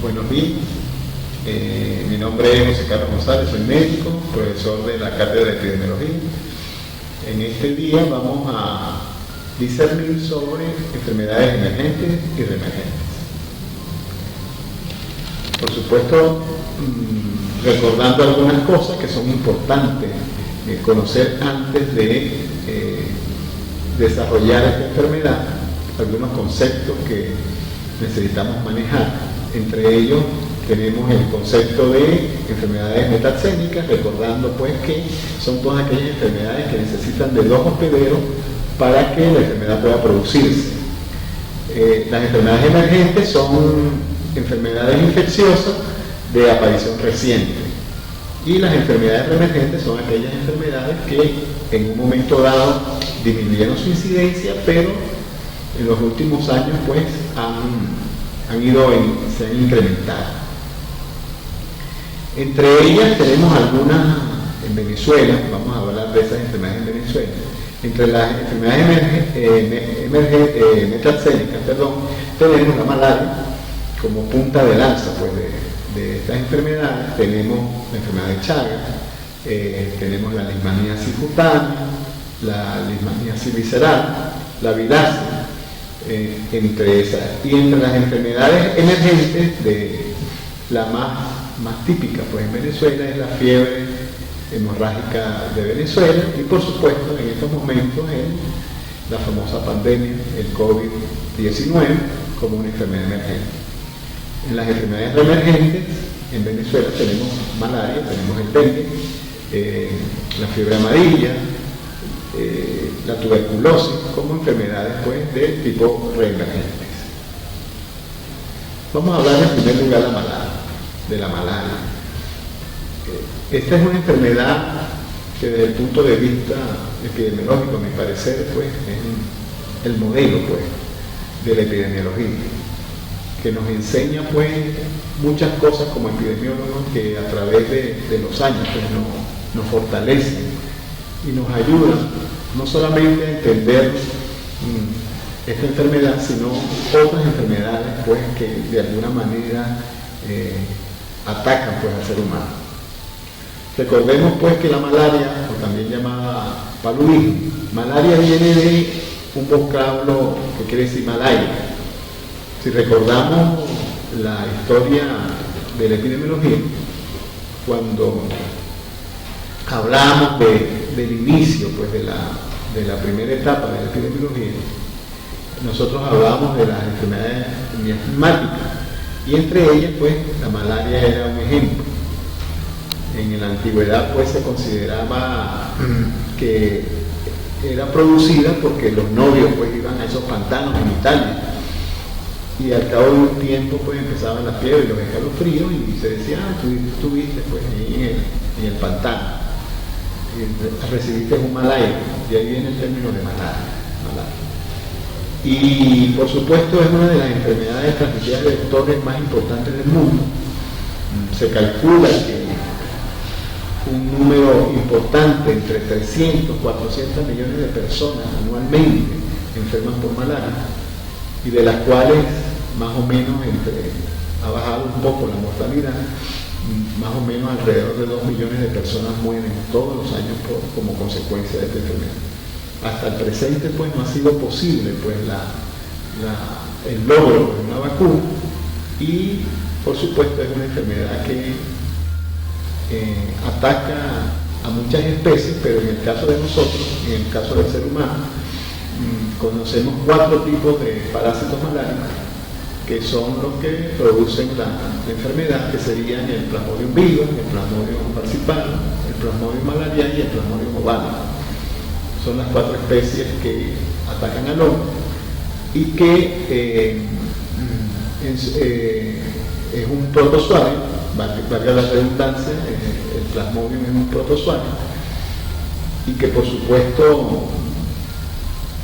Buenos días, mi nombre es José Carlos González, soy médico, profesor de la Cátedra de Epidemiología. En este día vamos a discernir sobre enfermedades emergentes y reemergentes. Por supuesto, recordando algunas cosas que son importantes conocer antes de desarrollar esta enfermedad, algunos conceptos que necesitamos manejar. Entre ellos tenemos el concepto de enfermedades metaxénicas, recordando pues que son todas aquellas enfermedades que necesitan de dos hospederos para que la enfermedad pueda producirse. Las enfermedades emergentes son enfermedades infecciosas de aparición reciente, y las enfermedades reemergentes son aquellas enfermedades que en un momento dado disminuyeron su incidencia, pero en los últimos años pues se han incrementado. Entre ellas tenemos algunas en Venezuela, vamos a hablar de esas enfermedades en Venezuela. Entre las enfermedades metaxénicas, tenemos la malaria como punta de lanza pues, de estas enfermedades. Tenemos la enfermedad de Chagas, tenemos la leishmaniasis cutánea, la leishmaniasis visceral, la viracia, entre esas. Y entre las enfermedades emergentes, la más típica pues en Venezuela es la fiebre hemorrágica de Venezuela, y por supuesto en estos momentos es la famosa pandemia, el COVID-19, como una enfermedad emergente. En las enfermedades reemergentes en Venezuela tenemos malaria, tenemos el dengue, la fiebre amarilla, la tuberculosis, como enfermedades pues, de tipo reemergentes. Vamos a hablar en primer lugar de la malaria. Esta es una enfermedad que desde el punto de vista epidemiológico, a mi parecer, pues, es el modelo pues, de la epidemiología, que nos enseña pues, muchas cosas como epidemiólogos que a través de los años pues, nos fortalecen y nos ayudan no solamente a entender esta enfermedad, sino otras enfermedades pues, que de alguna manera atacan pues, al ser humano. Recordemos pues que la malaria, o también llamada paludismo, malaria viene de un vocablo que quiere decir malaya. Si recordamos la historia de la epidemiología, cuando hablamos del inicio pues, de la primera etapa de la epidemiología, nosotros hablábamos de las enfermedades miasmáticas, y entre ellas pues, la malaria era un ejemplo. En la antigüedad pues, se consideraba que era producida porque los novios pues, iban a esos pantanos en Italia, y al cabo de un tiempo pues, empezaban las fiebres y los escalofríos, y se decía, tú estuviste pues, ahí en el pantano, recibiste un mal aire, y ahí viene el término de malaria. Y por supuesto es una de las enfermedades transmitidas de vectores más importantes del mundo. Se calcula que un número importante, entre 300 y 400 millones de personas anualmente enferman por malaria, y de las cuales más o menos ha bajado un poco la mortalidad, más o menos alrededor de 2 millones de personas mueren todos los años como consecuencia de esta enfermedad. Hasta el presente pues no ha sido posible pues el logro de una vacuna, y por supuesto es una enfermedad que ataca a muchas especies, pero en el caso de nosotros, en el caso del ser humano, conocemos 4 tipos de parásitos maláricos que son los que producen la enfermedad, que serían el Plasmodium vivax, el Plasmodium falciparum, el Plasmodium malariae y el Plasmodium ovale. Son las 4 especies que atacan al hombre, y que es un protozoario, valga la redundancia, el Plasmodium es un protozoario, y que por supuesto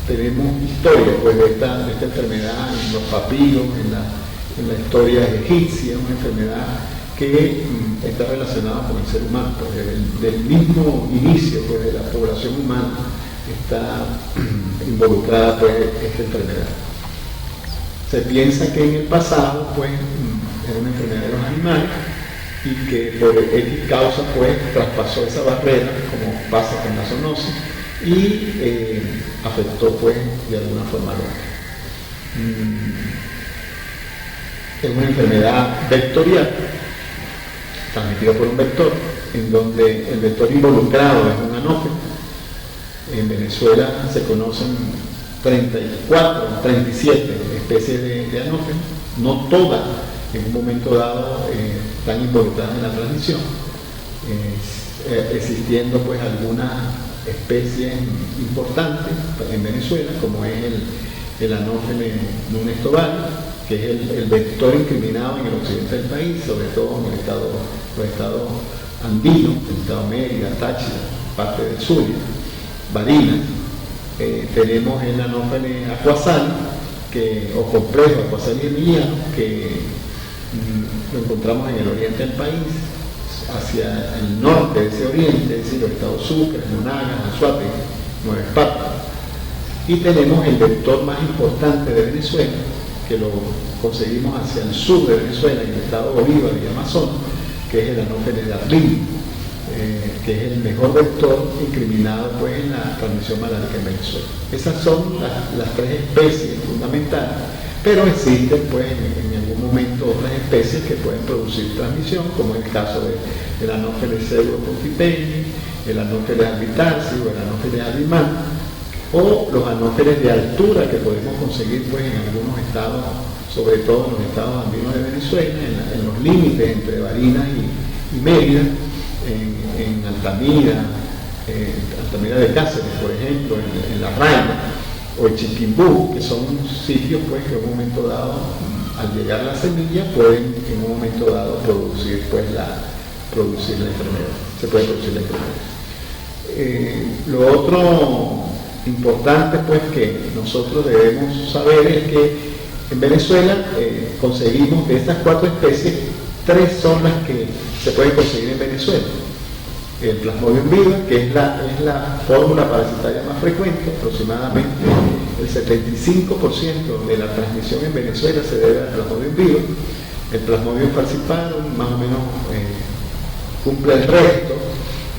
tenemos historia pues, de esta enfermedad en los papiros, en la historia egipcia, una enfermedad que está relacionada con el ser humano, pues, del mismo inicio pues, de la población humana está involucrada pues, esta enfermedad. Se piensa que en el pasado pues, era una enfermedad de los animales y que por X causa pues traspasó esa barrera, como pasa con la zoonosis, y afectó pues de alguna forma al hombre. Es una enfermedad vectorial, transmitida por un vector, en donde el vector involucrado es un anógeno. En Venezuela se conocen 34, 37 especies de anógenos, no todas en un momento dado están involucradas en la transmisión, existiendo pues algunas especies importantes en Venezuela, como es el anógeno Nunes Tobar, que es el vector incriminado en el occidente del país, sobre todo en los estados andinos, el estado Mérida, Táchira, parte del Zulia, Barinas. Tenemos el anógeno acuazal, o complejo acuazal y emiliano, que lo encontramos en el oriente del país, hacia el norte de ese oriente, es decir, los estados Sucre, Monagas, Anzoátegui, Nueva Esparta. Y tenemos el vector más importante de Venezuela, que lo conseguimos hacia el sur de Venezuela, en el estado Bolívar y Amazonas, que es el anógeno de Arlín, que es el mejor vector incriminado pues, en la transmisión malárica en Venezuela. Esas son las tres especies fundamentales, pero existen pues, en algún momento otras especies que pueden producir transmisión, como es el caso del anógeno pseudopontipeñi, el anógeno albitarsi o el anógeno albimán, o los anógenes de altura que podemos conseguir pues, en algunos estados, sobre todo en los estados andinos de Venezuela, en los límites entre Barinas y Mérida, en Altamira, Altamira de Cáceres, por ejemplo, en La Raina, o en Chiquimbú, que son sitios pues, que en un momento dado, al llegar la semilla, pueden en un momento dado producir la enfermedad. Se puede producir la enfermedad. Lo otro importante pues que nosotros debemos saber es que en Venezuela conseguimos de estas 4 especies, 3 son las que se pueden conseguir en Venezuela. El Plasmodium viva, que es la fórmula parasitaria más frecuente, aproximadamente el 75% de la transmisión en Venezuela se debe al Plasmodium viva. El Plasmodium falciparum más o menos cumple el resto,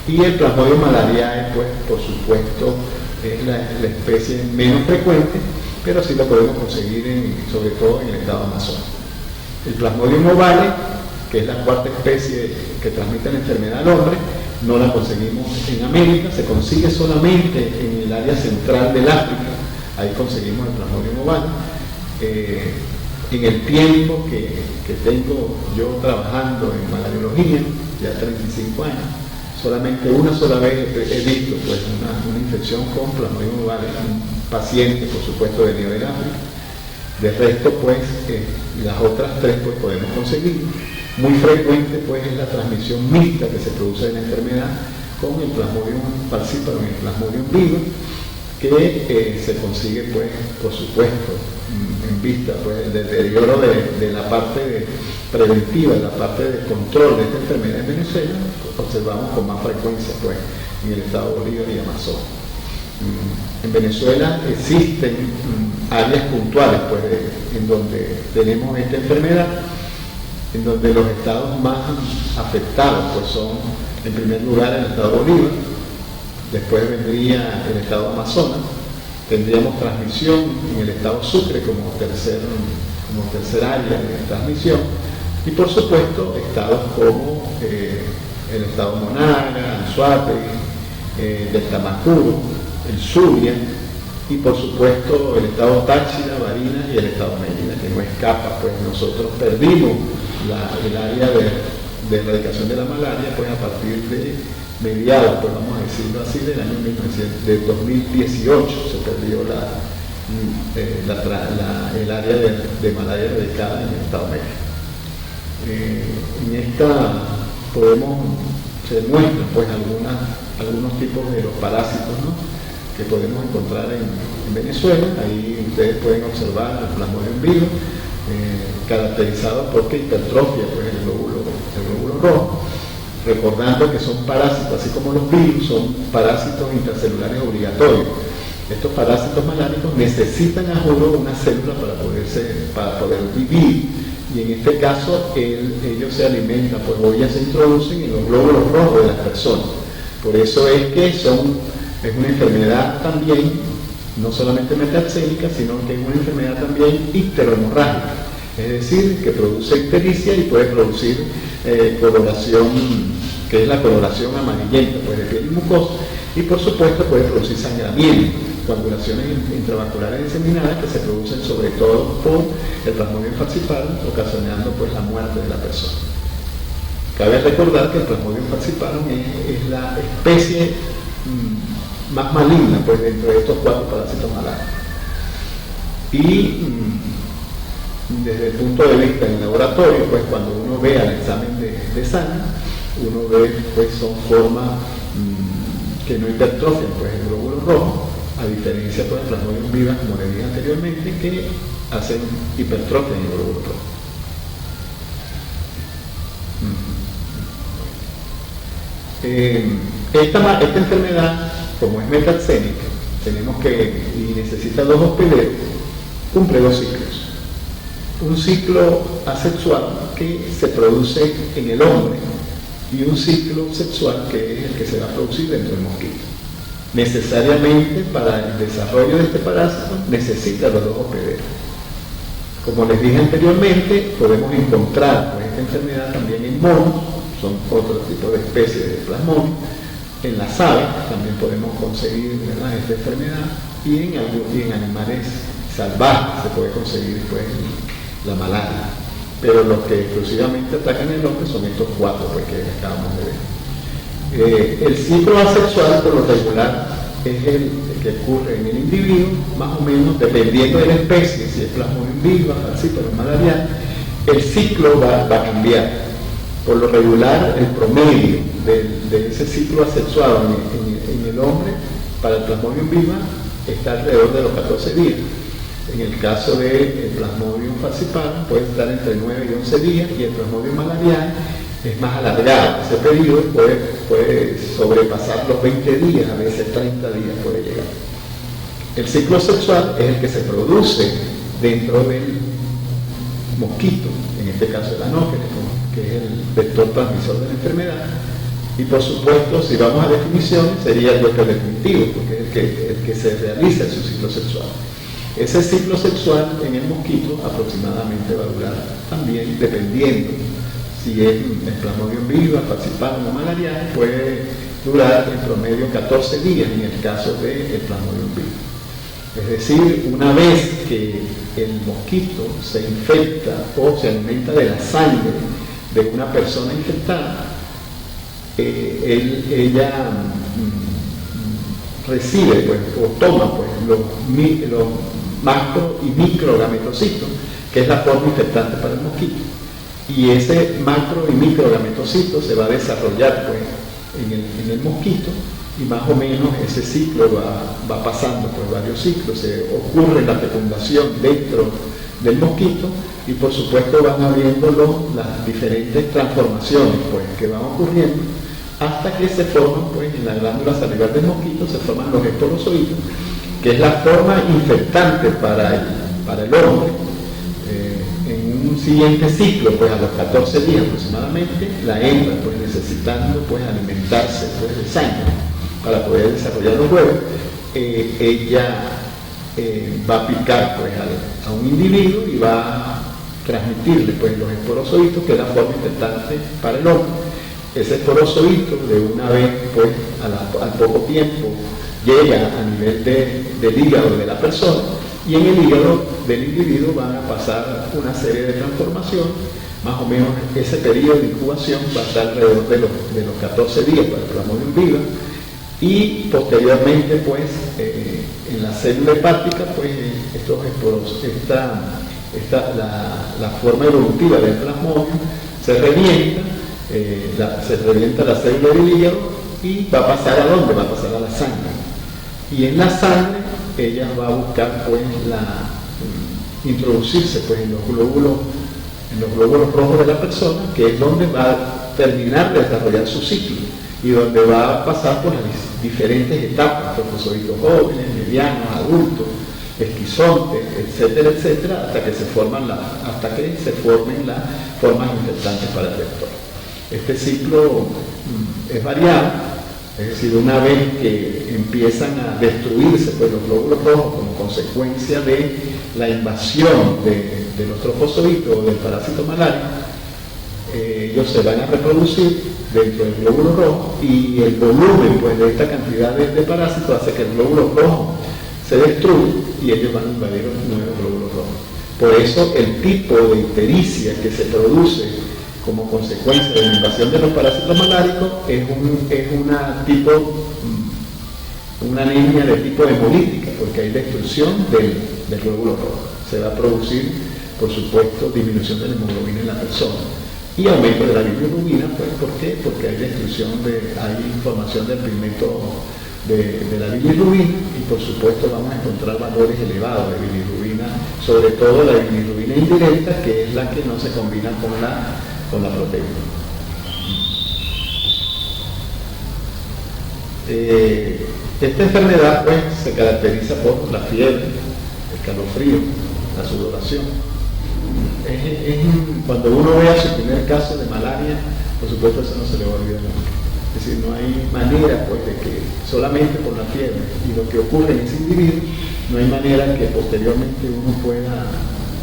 y el Plasmodium malariae pues por supuesto es la especie menos frecuente, pero sí lo podemos conseguir sobre todo en el estado Amazonas. El Plasmodium ovale, que es la 4ª especie que transmite la enfermedad al hombre, no la conseguimos en América, se consigue solamente en el área central del África, ahí conseguimos el Plasmodium ovale. En el tiempo que tengo yo trabajando en malariología, ya 35 años, solamente una sola vez he visto pues, una infección con Plasmodium ovale en un paciente, por supuesto, venido del África. De resto, pues, las otras 3 pues, podemos conseguir. Muy frecuente pues, es la transmisión mixta que se produce en la enfermedad con el Plasmodium falciparum y el Plasmodium viva, que se consigue, pues, por supuesto, en vista pues, del deterioro de la parte preventiva, la parte de control de esta enfermedad en Venezuela, observamos con más frecuencia pues, en el estado Bolívar y Amazonas. En Venezuela existen áreas puntuales pues, en donde tenemos esta enfermedad, en donde los estados más afectados pues, son, en primer lugar, el estado Bolívar, después vendría el estado Amazonas, tendríamos transmisión en el estado Sucre como tercer área de transmisión, y por supuesto estados como el estado Monagas, Anzoátegui, del Tamacuro, el Zulia, y por supuesto el estado Táchira, Barinas y el estado Mérida, que no escapa, pues nosotros perdimos el área de erradicación de la malaria pues a partir de mediados, pues vamos a decirlo así, del año 2018 se perdió el área de malaria erradicada en el estado Mérida. En esta se muestran pues algunos tipos de los parásitos, ¿no?, que podemos encontrar en Venezuela. Ahí ustedes pueden observar el Plasmodium viva, caracterizado porque hipertrofia pues, el glóbulo rojo, recordando que son parásitos, así como los virus, son parásitos intracelulares obligatorios. Estos parásitos maláricos necesitan a juro una célula para poder vivir, y en este caso ellos se alimentan, pues o ya se introducen en los glóbulos rojos de las personas. Por eso es que es una enfermedad también, no solamente metaxémica, sino que es una enfermedad también icterohemorrágica, es decir, que produce ictericia y puede producir coloración, que es la coloración amarillenta, pues, de piel y mucosa, y por supuesto puede producir sangramiento, coagulaciones intravasculares diseminadas que se producen sobre todo por el Plasmodium falciparum, ocasionando pues la muerte de la persona. Cabe recordar que el Plasmodium falciparum es la especie más maligna pues dentro de estos 4 parásitos malarios. Y desde el punto de vista del laboratorio, pues cuando uno ve al examen de sangre, uno ve pues son formas que no hipertrofian pues el glóbulo rojo, a diferencia pues, de Plasmodium vivax, como le dije anteriormente, que hacen hipertrofia en el glóbulo rojo. Esta enfermedad, como es metaxémica, tenemos que, y necesita 2 hospederos, cumple 2 ciclos. Un ciclo asexual que se produce en el hombre y un ciclo sexual que es el que se va a producir dentro del mosquito. Necesariamente para el desarrollo de este parásito necesita los 2 hospederos. Como les dije anteriormente, podemos encontrar pues, esta enfermedad también en monos, son otro tipo de especies de Plasmodium. En las aves también podemos conseguir, ¿verdad?, esta enfermedad, y en animales salvajes se puede conseguir pues, la malaria. Pero los que exclusivamente atacan el hombre son estos 4 pues, que acabamos de ver. El ciclo asexual por lo regular es el que ocurre en el individuo, más o menos, dependiendo de la especie, si es Plasmodium vivax, falciparum, malarial, el ciclo va a cambiar. Por lo regular, el promedio de ese ciclo asexual en el hombre para el Plasmodium vivax está alrededor de los 14 días. En el caso del Plasmodium falciparum puede estar entre 9 y 11 días, y el Plasmodium malarial es más alargado. Ese periodo puede sobrepasar los 20 días, a veces 30 días puede llegar. El ciclo sexual es el que se produce dentro del mosquito, en este caso el anófeles, que es el vector transmisor de la enfermedad. Y por supuesto, si vamos a definiciones, sería el huésped definitivo, porque es el que se realiza en su ciclo sexual. Ese ciclo sexual en el mosquito aproximadamente va a durar también, dependiendo si es el Plasmodium vivax, falciparum o malarial, puede durar en promedio 14 días en el caso del Plasmodium vivax. Es decir, una vez que el mosquito se infecta o se alimenta de la sangre de una persona infectada, ella recibe pues, o toma pues, los macro y microgametocitos, que es la forma infectante para el mosquito. Y ese macro y microgametocito se va a desarrollar pues, en el mosquito, y más o menos ese ciclo va pasando por varios ciclos. Se ocurre la fecundación dentro del mosquito, y por supuesto van habiendo las diferentes transformaciones pues, que van ocurriendo, hasta que se forman pues, en la glándula salivar del mosquito, se forman los esporozoitos, que es la forma infectante para el hombre. En un siguiente ciclo, pues a los 14 días aproximadamente, la hembra, pues necesitando pues, alimentarse pues, de sangre para poder desarrollar los huevos, ella va a picar pues, a un individuo y va a transmitirle pues, los esporozoitos, que es la forma infectante para el hombre. Ese esporozoito, de una vez, pues, al poco tiempo, llega a nivel del hígado de la persona, y en el hígado del individuo van a pasar una serie de transformaciones. Más o menos ese periodo de incubación va a estar alrededor de los 14 días para el Plasmodium vivax, y posteriormente pues en la célula hepática pues estos esporos, la forma evolutiva del Plasmodium se revienta la célula del hígado, y va a pasar ¿a dónde? Va a pasar a la sangre. Y en la sangre ella va a buscar pues introducirse pues en los glóbulos rojos de la persona, que es donde va a terminar de desarrollar su ciclo, y donde va a pasar por las diferentes etapas, trofozoitos jóvenes, medianos, adultos, esquizontes, etcétera, etcétera, hasta que se formen las formas infectantes para el vector. Este ciclo es variable, es decir, una vez que empiezan a destruirse pues, los glóbulos rojos como consecuencia de la invasión de los trofozoitos o del parásito malárico, ellos se van a reproducir dentro del glóbulo rojo y el volumen pues, de esta cantidad de parásitos hace que el glóbulo rojo se destruya y ellos van a invadir los nuevos glóbulos rojos. Por eso el tipo de ictericia que se produce como consecuencia de la invasión de los parásitos maláricos es una anemia de tipo hemolítica, porque hay destrucción del glóbulo rojo. Se va a producir, por supuesto, disminución de la hemoglobina en la persona y aumento de la bilirrubina. Pues, ¿por qué? Porque hay hay información del pigmento de la bilirrubina y por supuesto vamos a encontrar valores elevados de bilirrubina, sobre todo la bilirrubina indirecta, que es la que no se combina con la proteína. Esta enfermedad pues se caracteriza por la fiebre, el calofrío, la sudoración. Cuando uno vea su primer caso de malaria, por supuesto eso no se le va a olvidar nunca. Es decir, no hay manera pues de que solamente por la fiebre y lo que ocurre en ese individuo, no hay manera que posteriormente uno pueda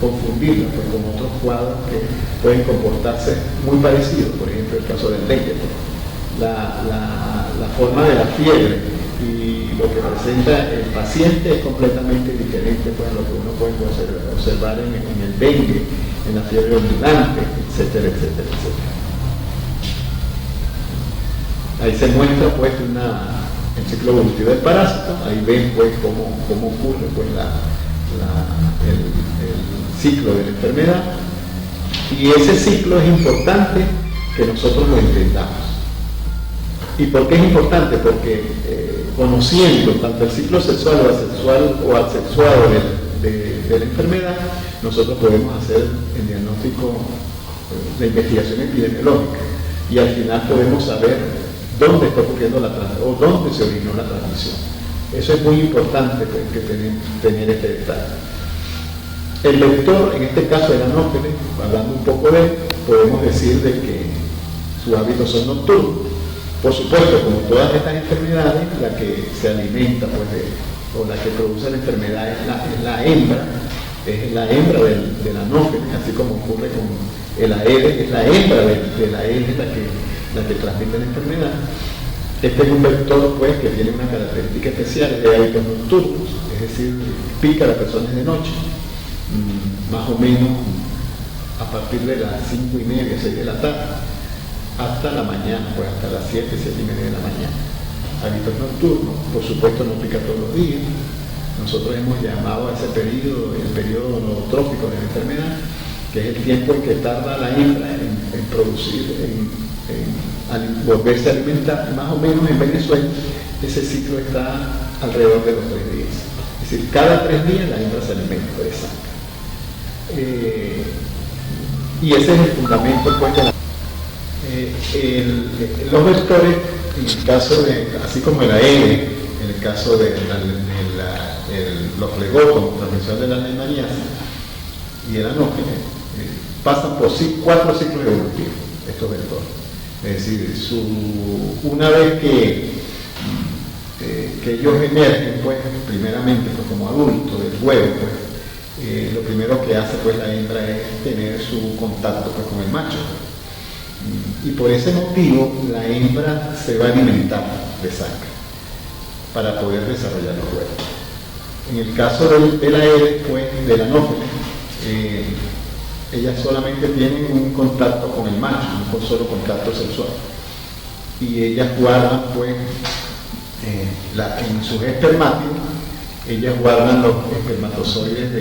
confundirla pues, con otros cuadros que pueden comportarse muy parecidos, por ejemplo el caso del dengue. La forma de la fiebre y lo que presenta el paciente es completamente diferente pues, a lo que uno puede observar en el dengue, en la fiebre ondulante, etcétera, etcétera, etcétera. Ahí se muestra pues el ciclo evolutivo del parásito, ahí ven pues cómo ocurre pues, el ciclo de la enfermedad, y ese ciclo es importante que nosotros lo entendamos. ¿Y por qué es importante? Porque conociendo tanto el ciclo sexual o asexuado de la enfermedad, nosotros podemos hacer el diagnóstico, la investigación epidemiológica, y al final podemos saber dónde está ocurriendo o dónde se originó la transmisión. Eso es muy importante pues, tener este detalle. El vector, en este caso el anófeles, hablando un poco de él, podemos decir de que sus hábitos son nocturnos. Por supuesto, como todas estas enfermedades, la que se alimenta pues, o la que produce la enfermedad es la hembra del anófeles, así como ocurre con el aedes, es la hembra del aedes la que transmite la enfermedad. Este es un vector pues, que tiene una característica especial de hábitos nocturnos, es decir, pica a las personas de noche, más o menos a partir de las 5:30, 6 de la tarde, hasta la mañana, pues hasta las 7, 7:30 de la mañana. Hábitos nocturnos, por supuesto no pica todos los días. Nosotros hemos llamado a ese periodo el periodo nootrófico de la enfermedad, que es el tiempo en que tarda la hembra en producir, en volverse a alimentar. Más o menos en Venezuela ese ciclo está alrededor de los 3 días. Es decir, cada 3 días la hembra se alimenta de sangre. Y ese es el fundamento pues, de los vectores, en el caso así como el AR, en el caso de los flegótomos, transmisión de la leishmaniasis y el anófeles, pasan por 4 ciclos evolutivos, estos vectores. Es decir, una vez que ellos emergen, pues, primeramente pues, como adultos del huevo, pues, lo primero que hace pues, la hembra es tener su contacto pues, con el macho. Y por ese motivo la hembra se va a alimentar de sangre para poder desarrollar los huevos. En el caso del aedes, pues, del anófeles, ellas solamente tienen un contacto con el macho, un solo contacto sexual. Y ellas guardan, pues, en sus espermátidos, ellas guardan los espermatozoides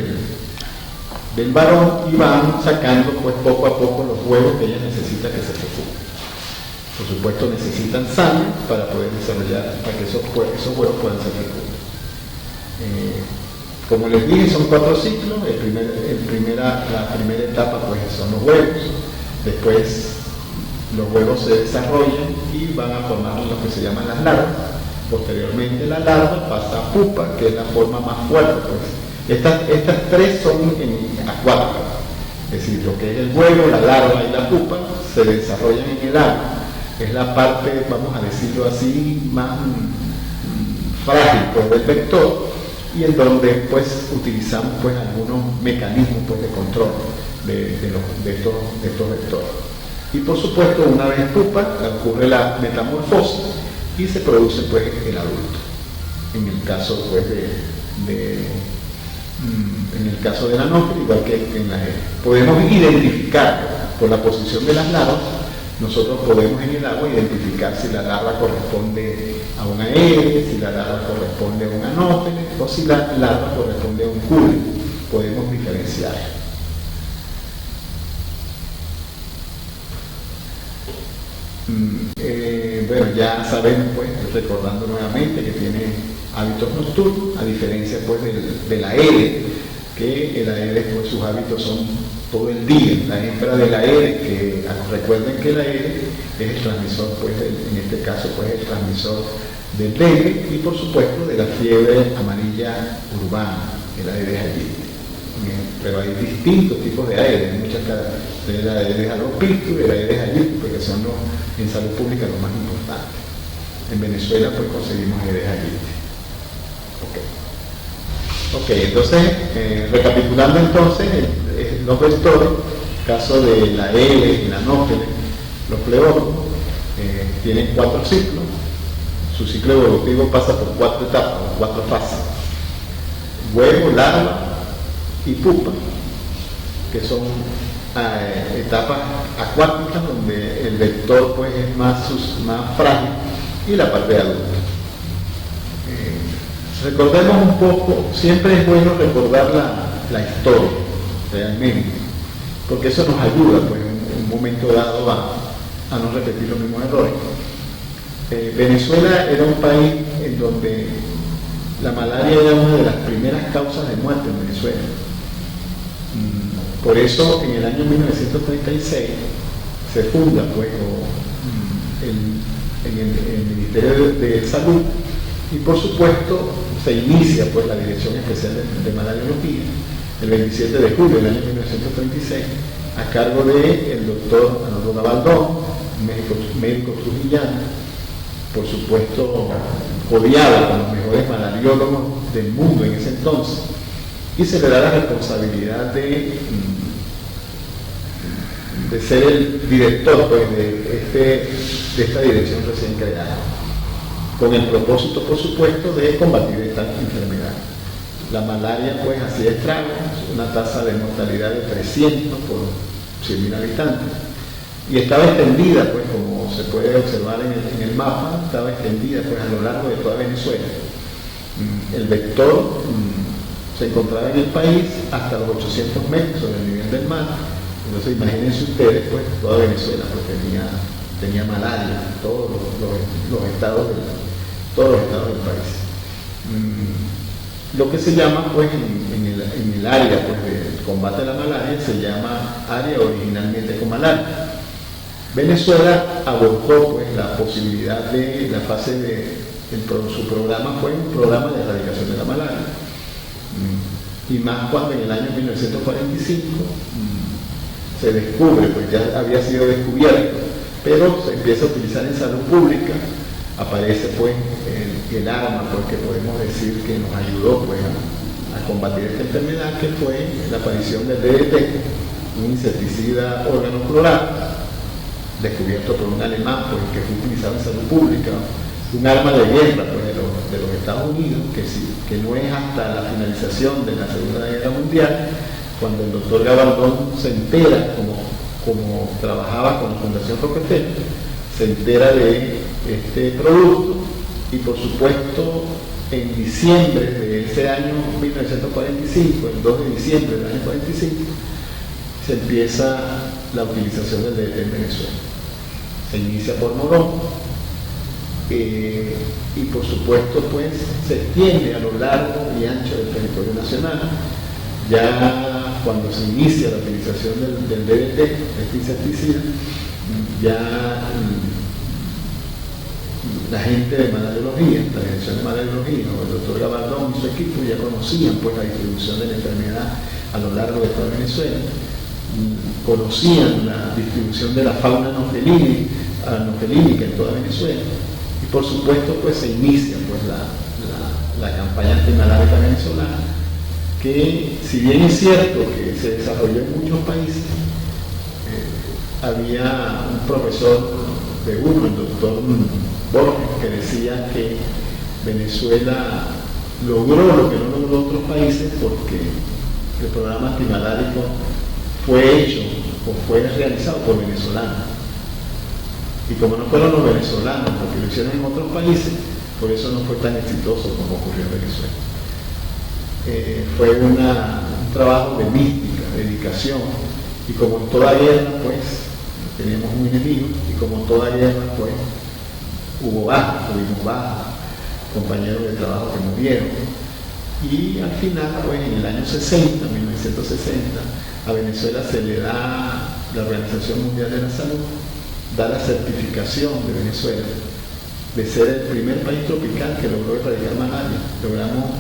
del varón y van sacando pues poco a poco los huevos que ella necesita que se fecunten. Por supuesto necesitan sangre para poder desarrollar, para que esos huevos puedan ser fecundos. Como les dije, son 4 ciclos. La primera etapa pues son los huevos. Después los huevos se desarrollan y van a formar lo que se llaman las larvas. Posteriormente la larva pasa a pupa, que es la forma más fuerte, pues, Estas tres son acuáticas, es decir, lo que es el huevo, la larva y la pupa se desarrollan en el agua. Es la parte, vamos a decirlo así, más frágil pues, del vector, y en donde pues utilizamos pues algunos mecanismos pues, de control de estos vectores. Y por supuesto, una vez pupa, ocurre la metamorfosis y se produce pues el adulto. En el caso pues en el caso de la anófila, igual que en la E. Podemos identificar por la posición de las larvas, nosotros podemos en el agua identificar si la larva corresponde a una E, si la larva corresponde a un anófila o si la larva corresponde a un cule. Podemos diferenciar. Bueno, ya sabemos, pues, recordando nuevamente que tiene hábitos nocturnos, a diferencia pues de la Aedes, que el Aedes pues sus hábitos son todo el día. La hembra de la Aedes, que recuerden que la Aedes es el transmisor, pues en este caso pues el transmisor del dengue y por supuesto de la fiebre amarilla urbana, el Aedes aegypti. Pero hay distintos tipos de Aedes, muchas de la Aedes alopecia y la Aedes aegypti, porque son en salud pública los más importantes. En Venezuela pues conseguimos Aedes aegypti. Ok, entonces, recapitulando entonces, los vectores, caso de la Aedes y la anófila, los pleónomos, tienen 4 ciclos. Su ciclo evolutivo pasa por 4 etapas, 4 fases: huevo, larva y pupa, que son etapas acuáticas donde el vector pues, es más frágil, y la parte adulta. Recordemos un poco, siempre es bueno recordar la historia, realmente, porque eso nos ayuda pues, en un momento dado a no repetir los mismos errores. Venezuela era un país en donde la malaria era una de las primeras causas de muerte en Venezuela. Por eso en el año 1936 se funda pues, el Ministerio de Salud, y por supuesto se inicia pues, la Dirección Especial de Malariología el 27 de julio del año 1936 a cargo del doctor Anadol Gabaldón, médico trujillano, por supuesto odiado con los mejores malariólogos del mundo en ese entonces, y se le da la responsabilidad de ser el director pues, de esta dirección recién creada, con el propósito, por supuesto, de combatir esta enfermedad. La malaria, pues, hacía estragos, una tasa de mortalidad de 300 por 100.000 habitantes, y estaba extendida, pues, como se puede observar en el mapa, estaba extendida, pues, a lo largo de toda Venezuela. El vector se encontraba en el país hasta los 800 metros sobre el nivel del mar. Entonces, imagínense ustedes, pues, toda Venezuela, pues, tenía malaria, todos los estados del país. Lo que se llama, pues, en el área pues, del combate a la malaria, se llama área originalmente con malaria. Venezuela abordó pues, la posibilidad de la fase su programa fue un programa de erradicación de la malaria. Y más cuando en el año 1945 se descubre, pues ya había sido descubierto, pero se empieza a utilizar en salud pública. Aparece pues el arma, porque podemos decir que nos ayudó pues, a combatir esta enfermedad, que fue la aparición del DDT, un insecticida organocloral, descubierto por un alemán, pues, que fue utilizado en salud pública, un arma de guerra pues, de los Estados Unidos, que no es hasta la finalización de la Segunda Guerra Mundial, cuando el doctor Gabaldón se entera, como trabajaba con la Fundación Rockefeller, se entera de este producto, y por supuesto en diciembre de ese año 1945, el 2 de diciembre del año 45, se empieza la utilización del DDT en Venezuela. Se inicia por Morón, y por supuesto pues se extiende a lo largo y ancho del territorio nacional. Ya cuando se inicia la utilización del DDT, este insecticida, ya la gente de malariología, la dirección de malariología, o el doctor Gabaldón y su equipo ya conocían pues la distribución de la enfermedad a lo largo de toda Venezuela, conocían la distribución de la fauna anofilínica en toda Venezuela, y por supuesto pues se inicia pues la campaña antimalárica venezolana, que si bien es cierto que se desarrolló en muchos países, había un profesor de uno, el doctor Borges, que decía que Venezuela logró lo que no logró otros países porque el programa antimalárico fue hecho o fue realizado por venezolanos. Y como no fueron los venezolanos los que lo hicieron en otros países, por eso no fue tan exitoso como ocurrió en Venezuela. Fue un trabajo de mística, de dedicación, y como en toda guerra, pues, teníamos un enemigo, y como en toda guerra, pues, tuvimos bajas, compañeros de trabajo que murieron. Y al final, pues, en el año 60, 1960, a Venezuela se le da, la Organización Mundial de la Salud, da la certificación de Venezuela de ser el primer país tropical que logró erradicar malaria. Logramos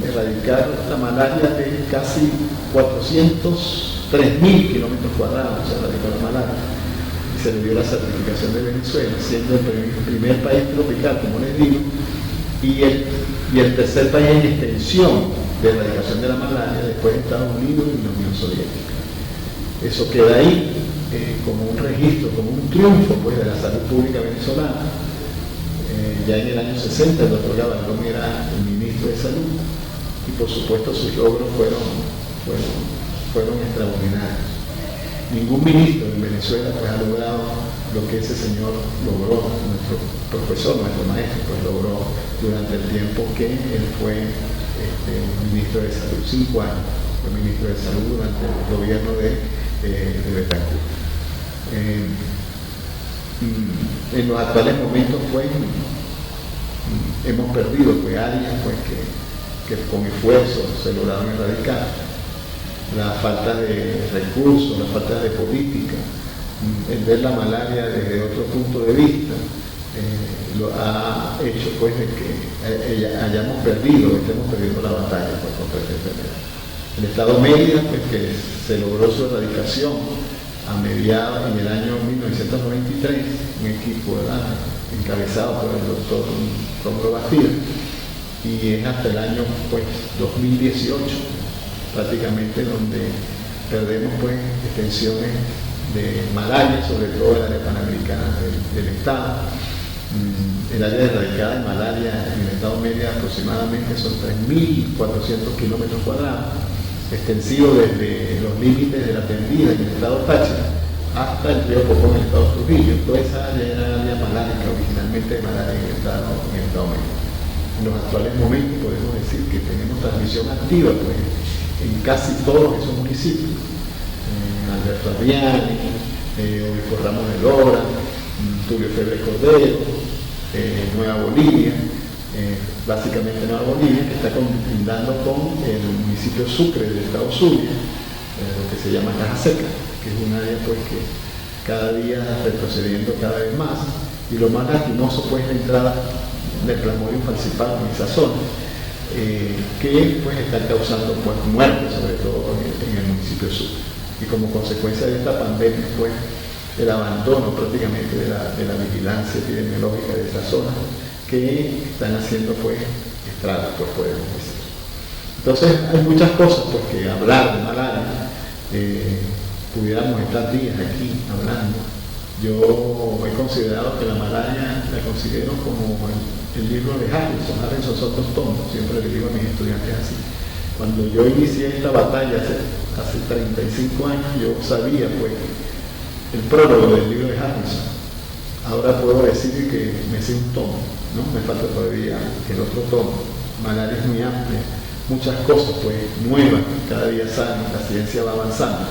erradicar la malaria de casi 403.000 kilómetros cuadrados, se erradicó la malaria. Y se le dio la certificación de Venezuela, siendo el primer país tropical, como les digo, y el tercer país en extensión de erradicación de la malaria después de Estados Unidos y la Unión Soviética. Eso queda ahí como un registro, como un triunfo pues, de la salud pública venezolana. Ya en el año 60 el doctor Gabaldón era el ministro de Salud y por supuesto sus logros fueron extraordinarios. Ningún ministro en Venezuela pues, ha logrado lo que ese señor logró, nuestro profesor, nuestro maestro, pues logró durante el tiempo que él fue ministro de Salud, 5 años, fue ministro de Salud durante el gobierno de Betancourt. En los actuales momentos pues, hemos perdido pues, áreas pues, que con esfuerzo se lograron erradicar. La falta de recursos, la falta de política, el ver la malaria desde otro punto de vista, lo ha hecho pues, de que estemos perdiendo la batalla pues, contra esta enfermedad. El Estado Mérida, pues, que se logró su erradicación a mediados en el año 1993, un equipo encabezado por el doctor Rómulo Bastida, y es hasta el año pues, 2018 prácticamente donde perdemos pues, extensiones de malaria, sobre todo en la área panamericana del Estado. El área erradicada de malaria en el Estado Mérida aproximadamente son 3.400 kilómetros cuadrados, extensivo desde los límites de la Tendida en el estado Táchira hasta el río Popó en el estado Trujillo. Toda esa área era área malárica, originalmente de malaria en el estado Mérida. En los actuales momentos podemos decir que tenemos transmisión activa pues, en casi todos esos municipios. Alberto Arriani, Obispo Ramos de Lora, Tulio Febre Cordero, Nueva Bolivia, básicamente Nueva Bolivia, que está colindando con el municipio Sucre del estado Zulia, lo que se llama Caja Seca, que es un área pues, que cada día retrocediendo cada vez más, y lo más lastimoso pues la entrada del Plasmodium falciparum en esa zona, que pues está causando pues, muertes, sobre todo en el municipio Sucre. Y como consecuencia de esta pandemia, pues, el abandono prácticamente de la vigilancia epidemiológica de esa zona, que están haciendo pues estragos, pues podemos decir. Entonces hay muchas cosas pues que hablar de malaria, pudiéramos estar días aquí hablando. Yo he considerado que la malaria la considero como el libro de Harrison. Harrison son 2 tomos, siempre le digo a mis estudiantes así. Cuando yo inicié esta batalla hace 35 años, yo sabía pues el prólogo del libro de Harrison. Ahora puedo decir que me sé un tomo, ¿no? Me falta todavía el otro tomo. Malaria es muy amplia, muchas cosas pues nuevas, cada día salen, la ciencia va avanzando.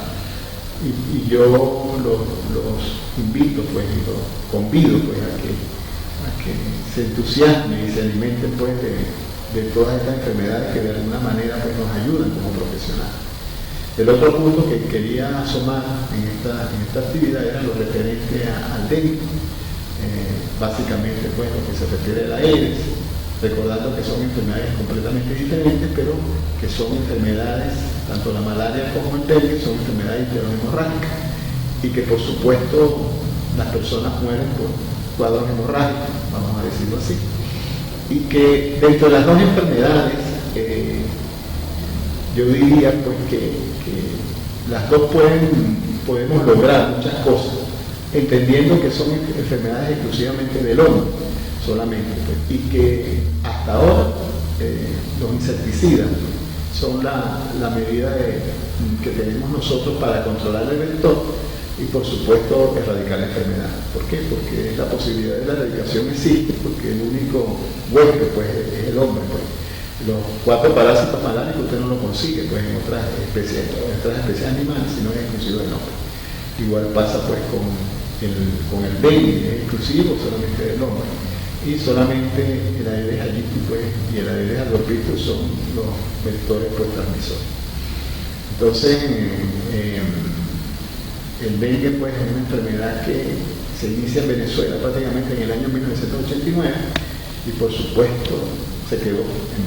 Y yo los invito pues y los convido pues a que se entusiasmen y se alimenten pues de todas estas enfermedades que de alguna manera pues, nos ayudan como profesionales. El otro punto que quería asomar en esta actividad era lo referente al dengue. básicamente pues lo que se refiere a la Aedes, recordando que son enfermedades completamente diferentes, pero que son enfermedades, tanto la malaria como el dengue, son enfermedades hemorrágicas, y que por supuesto las personas mueren por cuadros hemorrágicos, vamos a decirlo así, y que dentro de las dos enfermedades, yo diría pues que las dos podemos lograr muchas cosas, entendiendo que son enfermedades exclusivamente del hombre, solamente, pues, y que hasta ahora los insecticidas son la medida que tenemos nosotros para controlar el vector y por supuesto erradicar la enfermedad. ¿Por qué? Porque la posibilidad de la erradicación existe, porque el único huésped pues, es el hombre. Pues. Los 4 parásitos maláricos usted no lo consigue pues, en otras especies animales, sino es exclusivo del hombre. Igual pasa pues con el dengue, es exclusivo solamente del hombre. Y solamente el Aedes aegypti pues, y el Aedes albopictus son los vectores pues, transmisores. Entonces, el dengue pues, es una enfermedad que se inicia en Venezuela prácticamente en el año 1989 y por supuesto se quedó en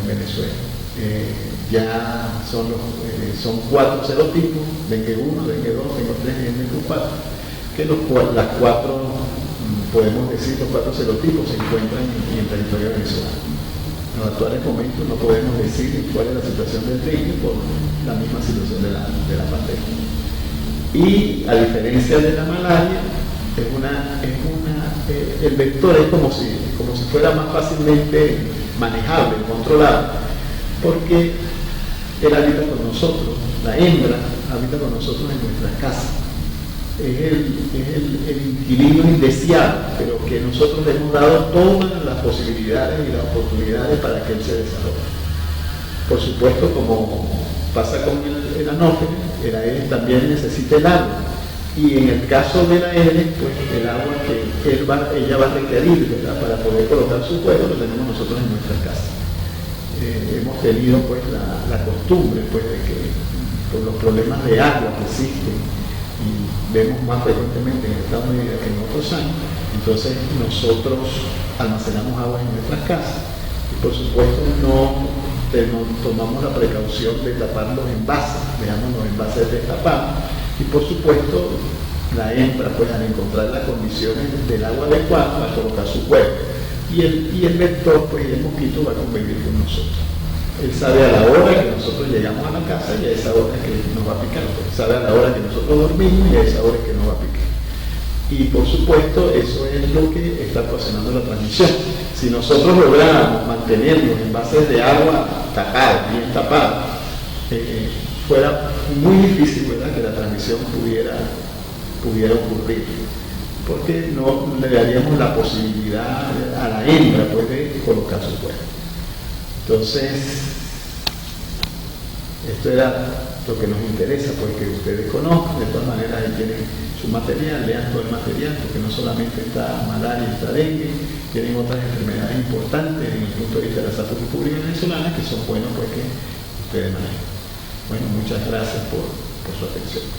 Venezuela. Ya son 4 serotipos, dengue 1, dengue 2, dengue 3 y dengue 4, que las 4, podemos decir, los 4 serotipos se encuentran en el territorio venezolano. En los actuales momentos no podemos decir cuál es la situación del dengue por la misma situación de la pandemia. Y a diferencia de la malaria, el vector es como si fuera más fácilmente manejable, controlable, porque él habita con nosotros, la hembra habita con nosotros en nuestras casas. Es el inquilino indeseado, pero que nosotros le hemos dado todas las posibilidades y las oportunidades para que él se desarrolle. Por supuesto, como pasa con el anófeno, el Aedes también necesita el agua. Y en el caso de la Aedes, pues el agua que ella va a requerir, ¿verdad?, para poder colocar su huevo, lo tenemos nosotros en nuestras casas. Hemos tenido pues la costumbre pues, de que por los problemas de agua que existen, y vemos más frecuentemente en Estados Unidos que en otros años, entonces nosotros almacenamos agua en nuestras casas y por supuesto no tomamos la precaución de tapar los envases, dejamos los envases destapados y por supuesto la hembra pues al encontrar las condiciones del agua adecuada va a colocar su huevo y el vector pues y el mosquito va a convivir con nosotros. Él sabe a la hora que nosotros llegamos a la casa y a esa hora que nos va a picar. Pues sabe a la hora que nosotros dormimos y a esa hora que nos va a picar. Y por supuesto eso es lo que está ocasionando la transmisión. Si nosotros lográramos mantener los envases de agua tapados, bien tapados, fuera muy difícil, ¿verdad?, que la transmisión pudiera ocurrir. Porque no le daríamos la posibilidad a la hembra pues, de colocar su huevo. Entonces, esto era lo que nos interesa, pues que ustedes conozcan. De todas maneras, ahí tienen su material, lean todo el material, porque no solamente está malaria, está dengue, tienen otras enfermedades importantes desde el punto de vista de la salud pública venezolana que son buenos pues que ustedes manejen. Bueno, muchas gracias por su atención.